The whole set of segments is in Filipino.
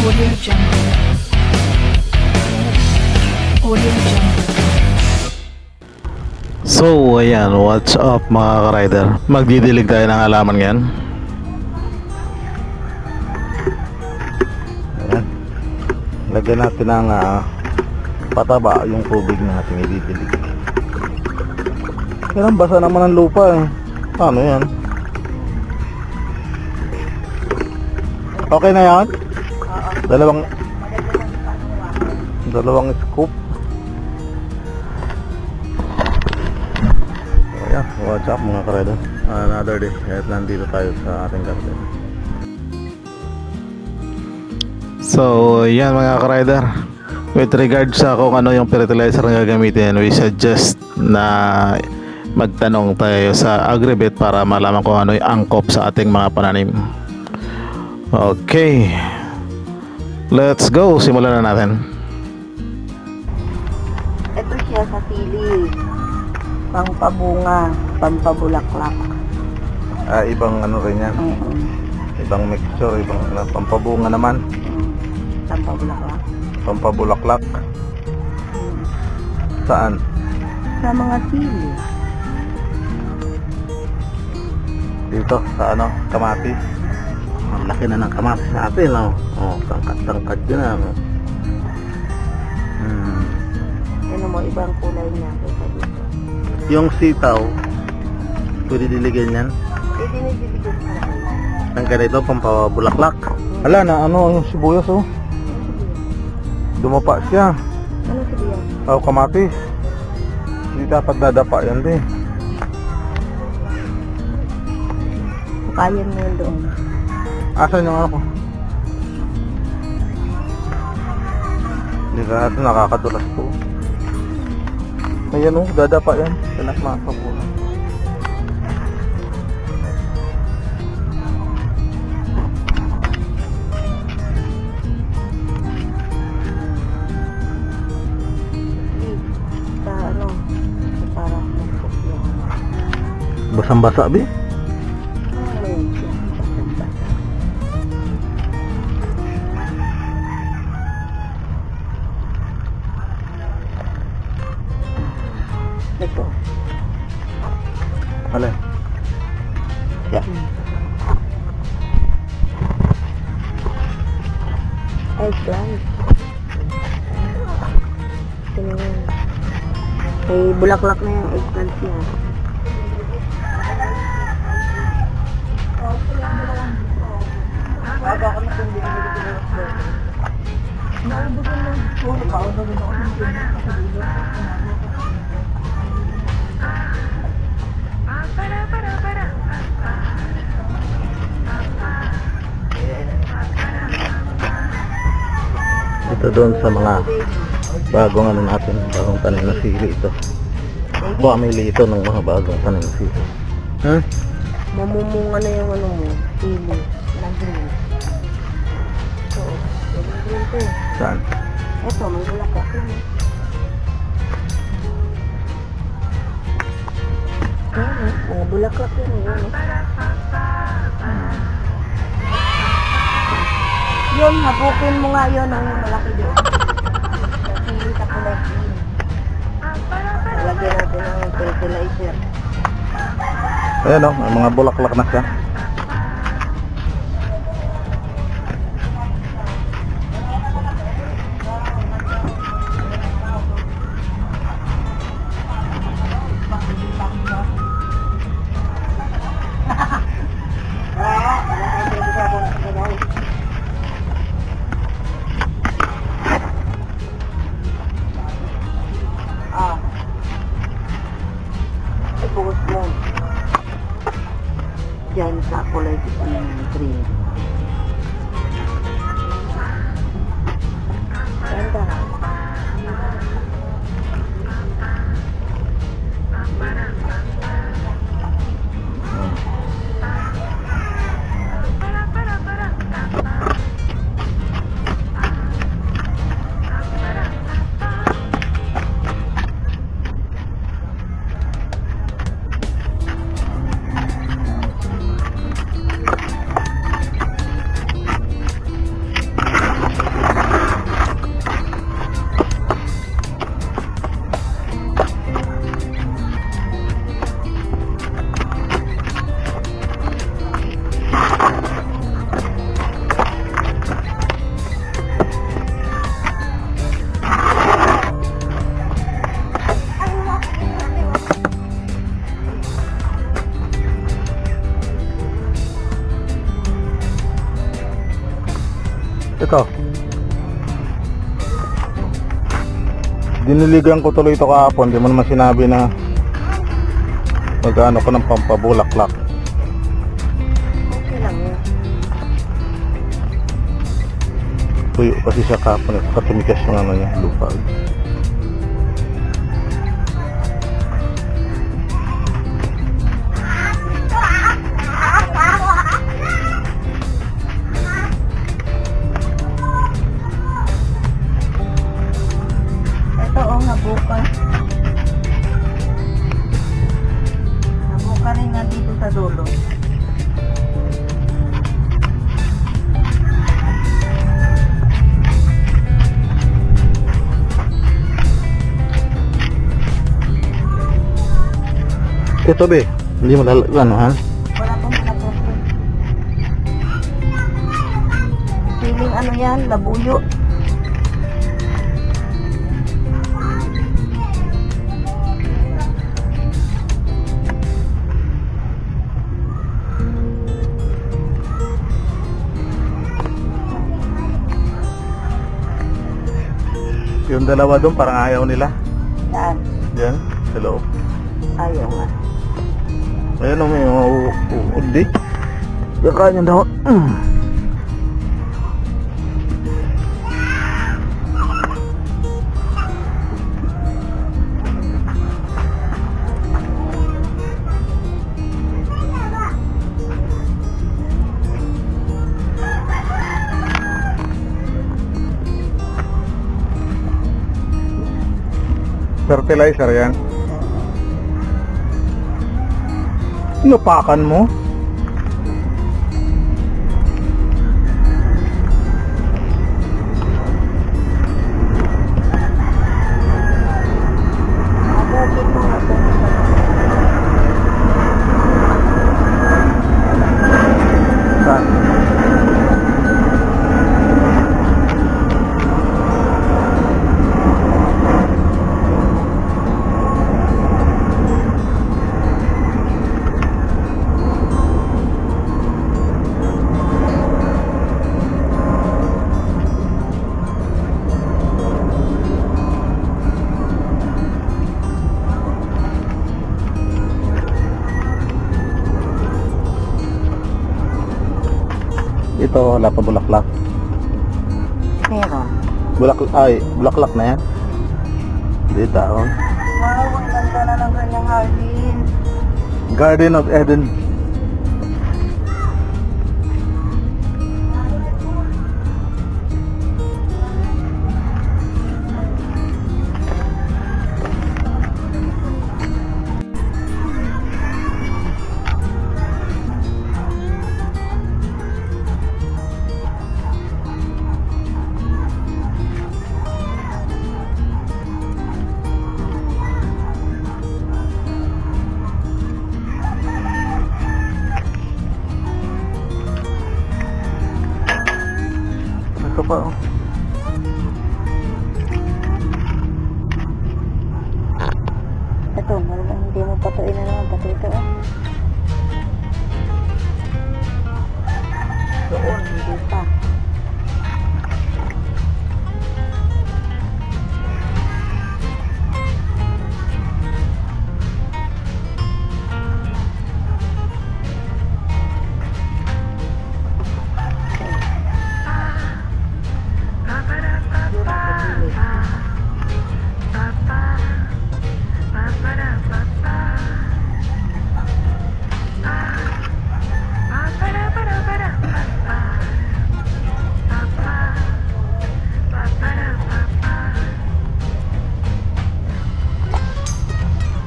Audio Jungle. Audio Jungle. So ayan, what's up mga ka-rider? Magdidilig tayo ng halaman ngayon. Ayan. Lagyan natin ng pataba yung tubig na ating ididilig. Yan, basa naman ang lupa eh. Paano yan? Okay na yan? Dalawang scoop. Yeah, what's up mga ka-rider? Another day at nandito tayo sa ating garden. So yan mga ka-rider, with regards sa kung ano yung fertilizer na gagamitin, we suggest na magtanong tayo sa Agribet para malaman kung ano yung angkop sa ating mga pananim. Okay, let's go, simulan na natin. Ito siya sa sili, pangpabunga, pampabulaklak. Ibang ano rin yan, ibang mixture, ibang pampabunga naman, Pampabulaklak. pampabulaklak. Saan? Sa mga sili. Dito sa ano, kamatis. Ang laki na ng kamatis natin, no? Oh, tangkad-tangkad yun na, no? Ano mo, ibang kulay niya kaysa dito. Yung sitaw, pwede diligyan yan. Dinidiligan ka na. Ang ganito, pampabulaklak. Hala na, ano, yung sibuyas, oh. Dumapa siya. Ano sabi yan? Oh, kamatis. Hindi dapat dadapa yan, din. Kayan mo yun doon. Asan yung ako? Hindi ka natin nakakadulas po. Ayan, oh, dadapa yan. Tanak maka po. Sa ano, parang magkopya. Basang-basa, bi? Ito. Alin? Yeah. Eggplant. Tingnan. May bulaklak na yung eggplant niya. Ito doon sa mga bagong ano natin, bagong tanim na sili ito. Family ito ng mga bagong tanim na sili. Mamumunga na yung ano mo, sili. Nag-green. So, nag-green ito. Saan? Ito, may bulaklak na. Mga bulaklak yun. Yun, hapukin mo nga yun ang malaki doon. Kasi sa kulay green. Lagyan natin ng fertilizer. Ayan, oh, may mga bulaklak na siya. Ibuhos mo. Diyan. Ito. Diniligan ko tuloy ito kahapon. Di mo naman sinabi na mag-ano ko ng pampabulaklak. Okay lang yun. Tuyo kasi siya kahapon. Katumikas yung ano niya, lupa. Ito nabukan. Nabukan rin nga dito sa dulo. Ito be, hindi mo ano ha? Wala pong pinapapos. Feeling ano yan, labuyo. Yung dalawa doon parang ayaw nila. Yan, Diyan, sa loob. ayaw nga. Ayan o, may mga uudi. Baka niya daw. Fertilizer yan. Inupakan mo? Abogin mo nga po. Saan? Ito, wala pa bulaklak. Meron. Bulaklak na yan. Hindi taon. Wow, ang ganda na ng kanyang hardin. Garden of Eden. Ito pa oh. Ito, malamang hindi mo patuin na naman pati ito. Doon, hindi pa.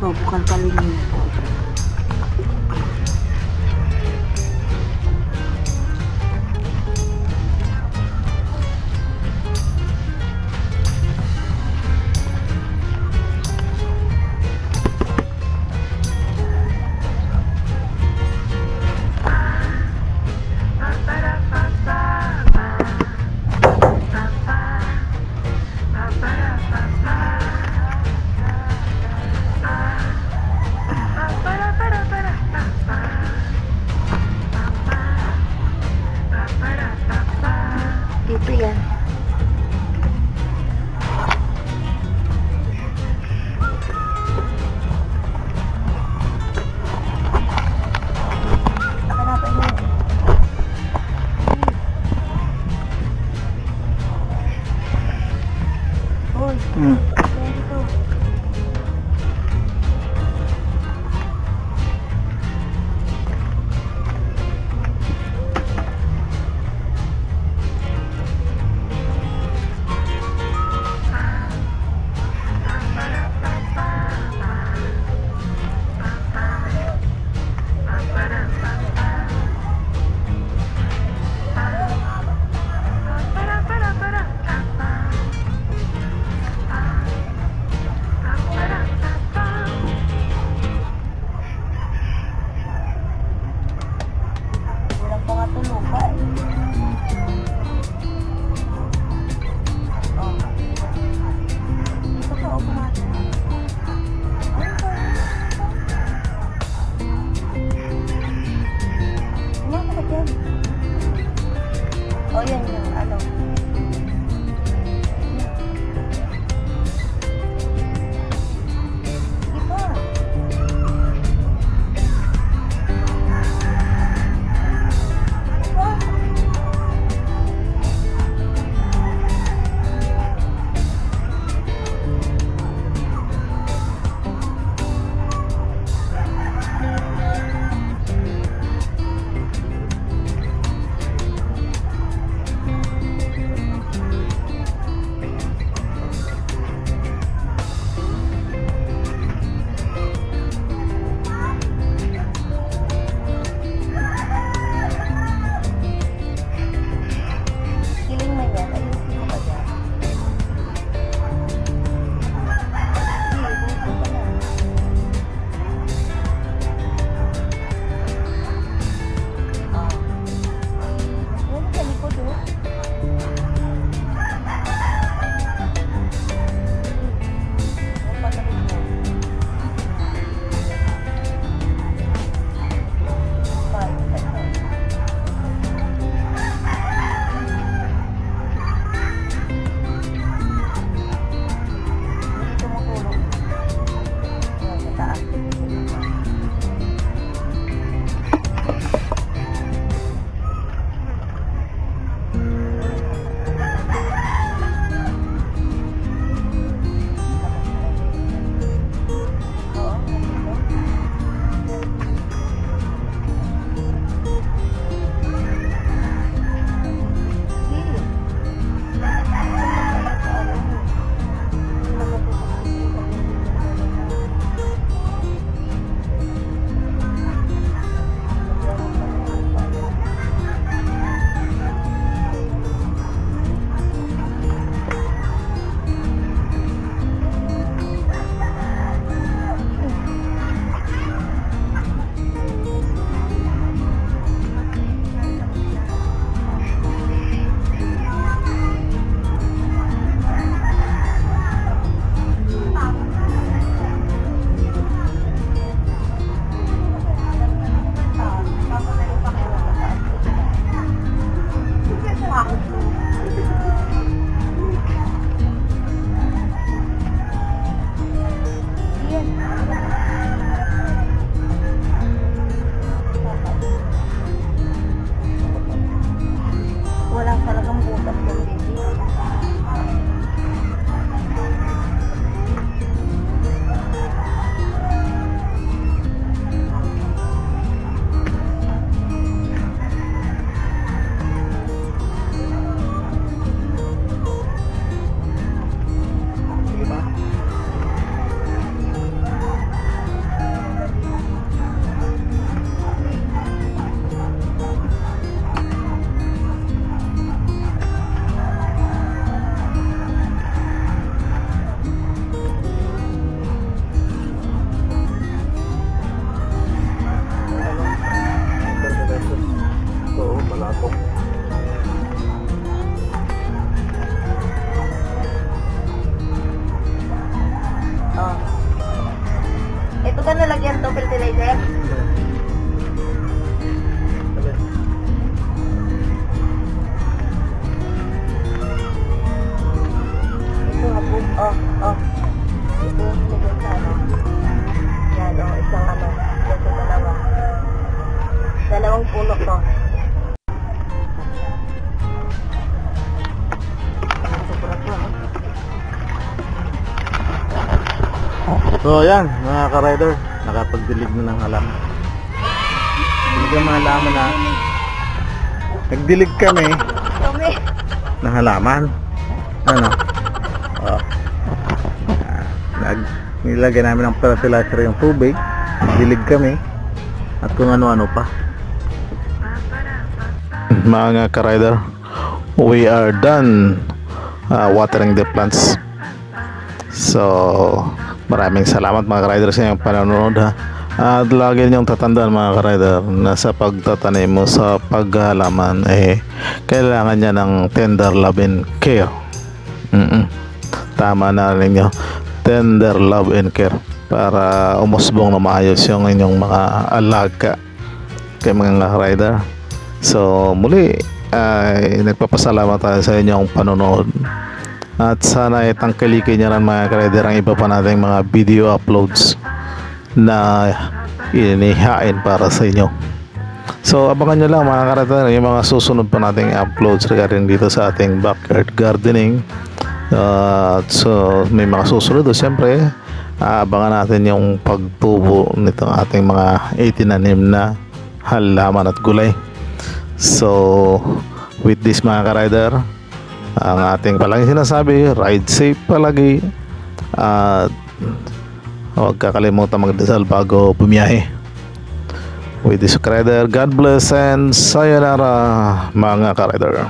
So, bukan paling ini. dito yan. Nakanapay mo. Uy, Hmm. yan dito. So ayan mga ka-rider, nakapagdilig na ng halaman. Dilig ang mga halaman na. Nagdilig kami Kami. ng halaman. Ano? Oh. Nilagyan namin ng fertilizer yung tubig. Dilig kami. At kung ano-ano pa. Mga ka-rider, we are done watering the plants. So maraming salamat mga ka-rider sa inyong panonood ha. At lagi niyong tatandaan mga ka-rider na sa pagtatanim mo sa paghalaman kailangan niya ng tender love and care. Tama na ninyo, tender love and care para umusbong na maayos yung inyong mga alaga kay mga ka-rider. So muli nagpapasalamat tayo sa inyong panonood. At sana tangkilikin nyo rin mga ka-rider ang iba pa nating mga video uploads na inihain para sa inyo. So abangan nyo lang mga ka-rider yung mga susunod pa nating uploads regarding dito sa ating backyard gardening. So may mga susunod siyempre abangan natin yung pagtubo nitong ating mga itinanim na halaman at gulay. So with this mga ka-rider, ang ating palagi sinasabi, ride safe palagi at huwag kakalimutan magdasal bago bumiyahe. With this ka-rider, God bless and sayonara mga ka-rider.